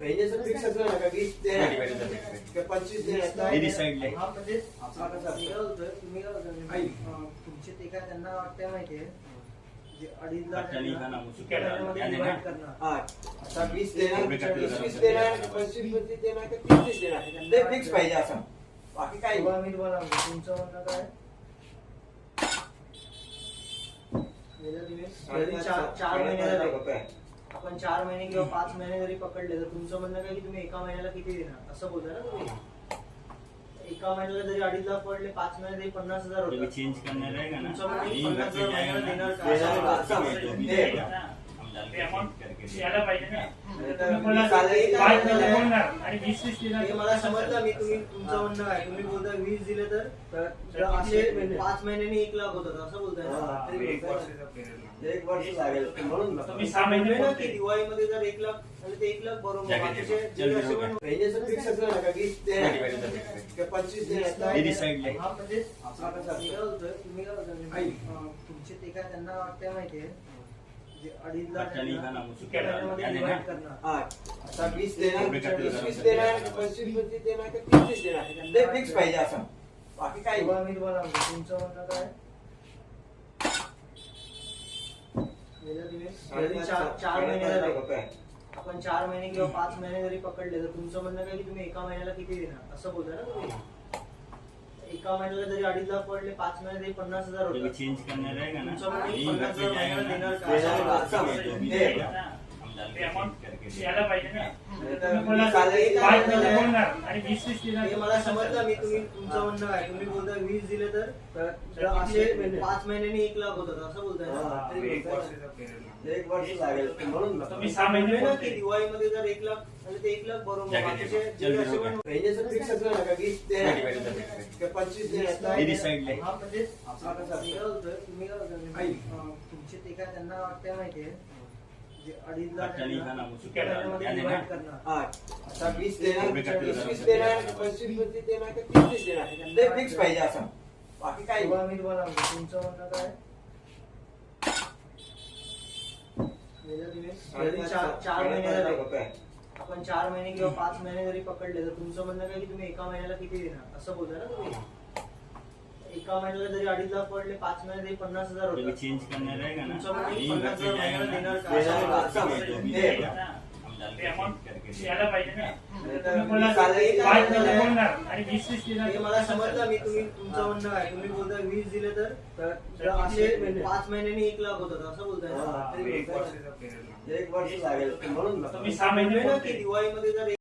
पहिल्याचं फिक्स असलं ना का 20 देणार का 25 देणार हे डिसाइड हा म्हणजे तुम्ही काय होतं तुमचे ते काय त्यांना वाटतं माहितीये जे 2.5 लाख डिवाइड करणार हा आता 20 देणार 20 देणार 25 देणार का 30 देणार ते फिक्स पाहिजे असं बाकी काही तेव्हा मी तुम्हाला म्हणतो, तुमचं म्हणणं काय गेल्या दिवस जरी चार महिने झाले आपण 4 महिने किंवा 5 महिने जरी पकडले तर तुमचं म्हणणं काय की तुम्ही एका महिन्याला किती देणार असं बोलता ना तुम्ही एका महिन्याला जरी 2.5 लाख पडले 5 महिने तरी 50,000 होतात चेंज करना रहेगा ना तुमचं म्हणणं 50,000 महिन्याला देणार का यायला पाहिजे ना हे मला समजलं मी तुम्ही तुमचं म्हणणं काय तुम्ही बोलता 20 दिले तर असे 5 महिन्यांनी 1 लाख होतात असं बोलताय ना एक वर्ष लागेल म्हणून तुम्ही 6 महिने ना की दिवाळीमध्ये जर 1 लाख झाले तर 1 लाख बरोबर बाकीचे जे असे पण पहिल्याचं फिक्स असलं ना का 20 देणार का 25 देणार हे डिसाइड हा म्हणजे तुम्ही काय होतं तुमचे ते काय त्यांना वाटतं माहितीये जे 2.5 लाख डिवाइड करणार हा आता 20 देणार 20 देणार 25 देणार का 30 देणार ते फिक्स पाहिजे असं बाकी काही तेव्हा मी तुम्हाला म्हणतो, तुमचं म्हणणं काय गेल्या दिवस जरी चार महिने झाले आपण 4 महिने किंवा 5 महिने जरी पकडले तर तुमचं म्हणणं काय की तुम्ही एका महिन्याला किती देणार असं बोलता ना तुम्ही एका महिन्याला जरी 2.5 लाख पडले 5 महिने तरी 50,000 होतात चेंज करना रहेगा ना तुमचं म्हणणं 50,000 महिन्याला देणार का यायला पाहिजे ना आणि 20 हे मला समजलं मी तुम्ही तुमचं म्हणणं काय तुम्ही बोलता 20 दिले तर असे 5 महिन्यांनी 1 लाख होतात असं बोलताय ना एक वर्ष लागेल म्हणून तुम्ही 6 महिने ना की दिवाळीमध्ये जर 1 लाख झाले तर 1 लाख बरोबर बाकीचे जे असे पण पहिल्याचं फिक्स असलं ना का 20 देणार का 25 देणार हे डिसाइड हा म्हणजे तुम्ही काय होतं तुमचे ते काय त्यांना वाटतं माहितीये जे 2.5 लाख डिवाइड करणार हा आता 20 देणार 20 देणार 25 देणार का 30 देणार ते फिक्स पाहिजे असं बाकी काही तेव्हा मी तुम्हाला म्हणतो, तुमचं म्हणणं काय गेल्या दिवस जरी चार महिने झाले आपण 4 महिने किंवा 5 महिने जरी पकडले तर तुमचं म्हणणं काय की तुम्ही एका महिन्याला किती देणार असं बोलता ना तुम्ही एका महिन्याला जरी 2.5 लाख पडले 5 महिने तरी 50,000 होतात चेंज करना रहेगा ना तुमचं म्हणणं 50,000 महिन्याला देणार का यायला पाहिजे ना आणि 20 हे मला समजलं मी तुम्ही तुमचं म्हणणं काय तुम्ही बोलता 20 दिले तर असे 5 महिन्यांनी 1 लाख होतात असं बोलताय ना एक वर्ष लागेल म्हणून तुम्ही 6 महिने ना की दिवाळीमध्ये जर